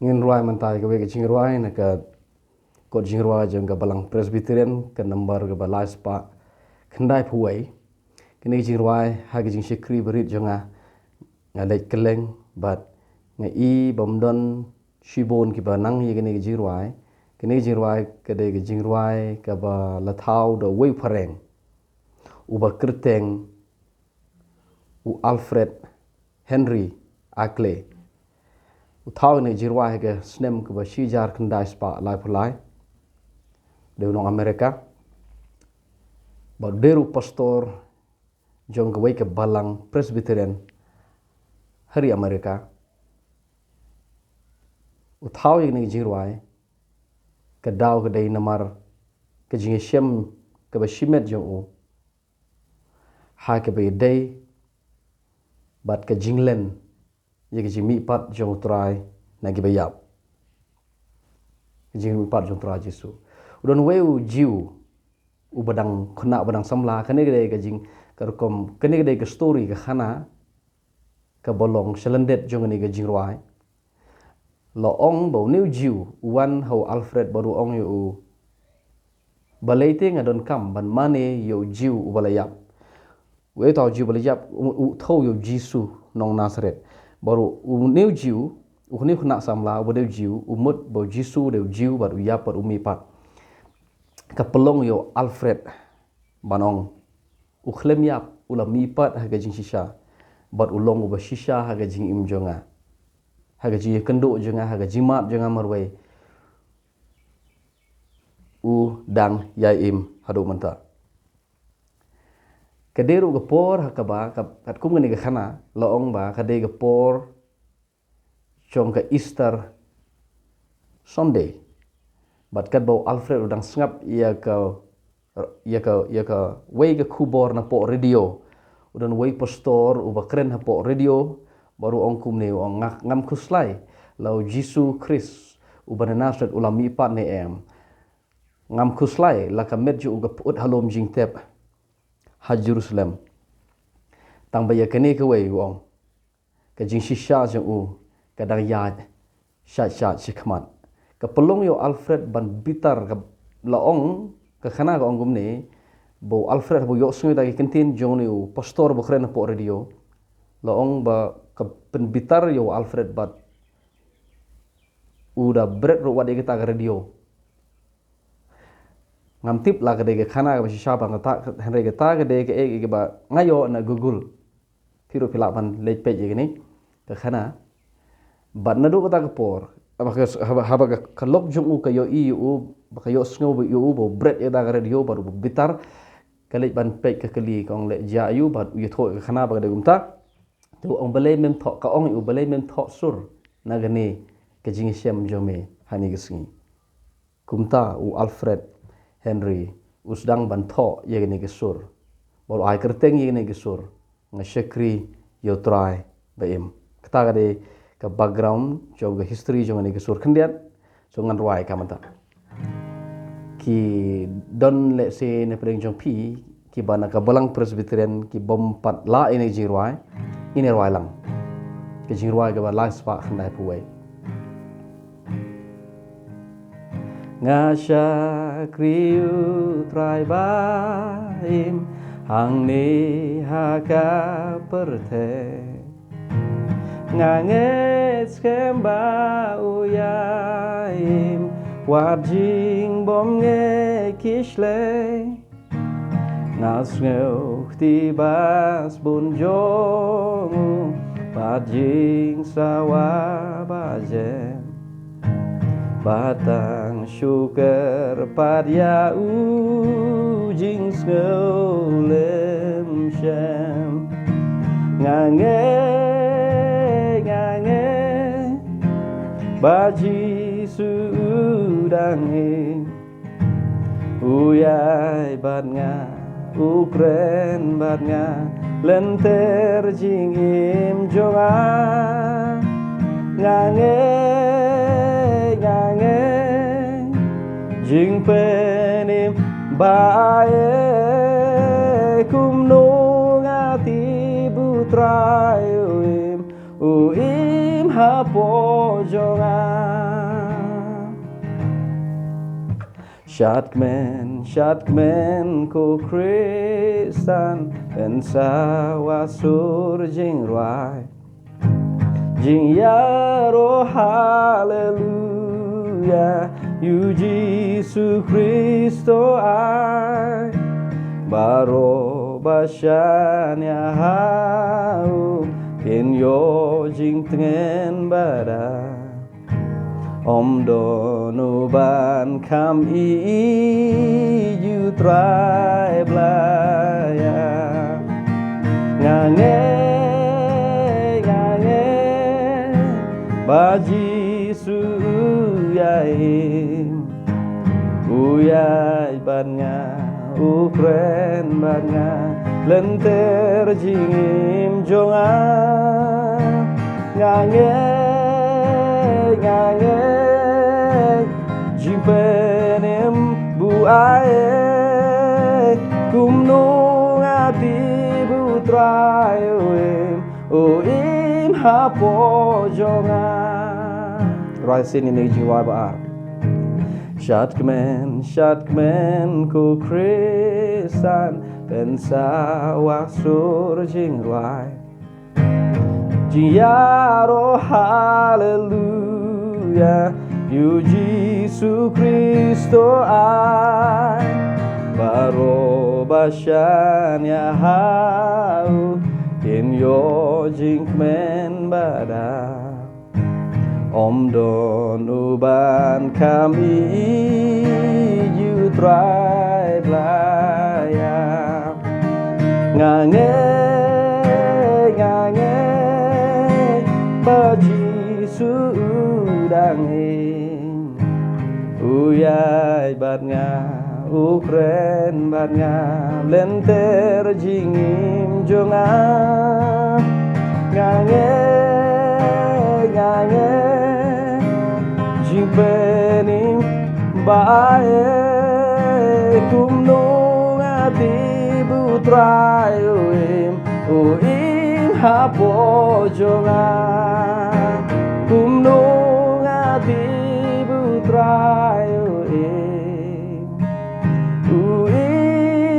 ngin ruai mentai ke wege jing ruai na ka ko jing ruai jeng ka balang Presbyterian ka number ka balai spa kendai puai kini jing ruai ha ke jing shikri berit jonga ngalek keleng bat ngai bomdon shibon ki banang ye kini jing ruai ke de jing ruai ka ba lathau do wei pareng uba kerteng u Alfred Henry Ackley Uthau ni jirwah ke snem ke basijar kendai spa lai pulai de unong Amerika baderu pastor jong ke balang Presbyterian hari Amerika uthau ni jirwah ke daw ke dai namar ke jingesem ke basimet jong u ha ke be dai bat ke jinglen ye ke jimi pat jong trai nagi bayap jing pat jong trai Jesu udon weu jiu u badang khna badang samla kane gede ke jing karkom kane gede ke story ke khana ke bolong selendet jong ni ke jing ruai lo ong bo new jiu wan ho Alfred baru ong yu balaite ngadon kam ban mane yo jiu u balayap we tau jiu balayap u thau yo Jesu nong Nazaret baru new jiu ukni khna samla bodeu jiu umut bo Jesu deu jiu bar uyap bar umi pat kapelong yo Alfred banong ukhlem yap ula mi pat ha gajing shisha bat ulong uba shisha ha gajing im jonga ha gaji kendo jonga ha gaji mat jonga marwai u dang yaim hadu manta kaderu gapor hakaba kat kum ngani khana loong ba kade gapor chong ka Easter Sunday bat kat bau Alfred udang sngap ia ka wei ka kubor na po radio udan wei pastor uba keren ha po radio baru ong kum ne ong ngam kuslai lau Jesu Christ uban Nazaret ulami pat ne em ngam kuslai la ka medju uga put halom jing tep ha Jerusalem tang baya kene ke wei wong ka jing shisha jeng u kadang yat shat sikmat ka pelong yo Alfred ban bitar ka laong ka khana ka ongum ne bo Alfred bo yo sungi dagi kentin jong ni pastor bo khren po radio laong ba ka pen bitar yo Alfred bat uda bread ro wadi kita ka radio ngam tip la ka de khana ka shisha ba ngata henry ta ka de ke ba ngayo na Google piro pila ban lej page ni ka khana bat na do ka ta por haba ka lok jong u ka yo u ba ka yo sngo yo bo bread ya da radio baru bitar ka lej ban page ka kali kong le ja yu bat u tho ka khana ba de gumta tu ong balai mem tho ka ong u balai mem tho sur na gani ka jing sem jome hani gisngi kumta u Alfred Henry usdang ban tho ye gani gesur bol ai kerteng ye gani gesur nga shekri yo try baim kata gade ka background jong ga history jong ni gesur kendiat so ngan ruai ka mata ki don le se ne preng jong pi ki bana ka balang Presbyterian ki bom pat la ini jiruai ini ruai lang ki jiruai ga ba la spa khandai puai ngasha kriu trai baim hang ni haka perte nganget skemba uyaim wajing bom nge kishle nasngeu tibas bunjong bajing sawa bajem batang syukur pada ujing skolem syam ngange baji sudangi uyai batnga ukren batnga lenter jingim jonga ngange jing penim bae kum no ngati butraim uim hapojongan Syatmen ko Kristan Ben sawasur jing ruai Jing yaro haleluya Yu Jesu Kristo ai Baro basyanya hau Ken yo jing tengen bada Om dono ban kam i yu trai blaya Ngange Baji su yaim Uyai bannya Ukren bannya Lenter jingim jonga Ngange Jimpenem bu ae Kumnung ati bu trayoim O im hapojongan Right sini ni jiwa baar Syatmen ko Kristan Ben sawasur jing ruai Jiyaro haleluya Yu Jesu Kristo ai Baro basyanya hau Ken yo jing men bada Om don uban kami yu trai blaya Ngange Baji sudangin Uyai batnya Ukren batnya Lenter jingim jonga Ngange Jimpenim bae Kumnung ati butrayoim Uim hapojongan Kumnung ati butrayoim Uim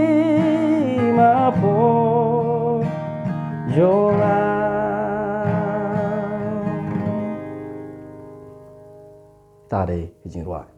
hapojongan Ta đây thì chính loại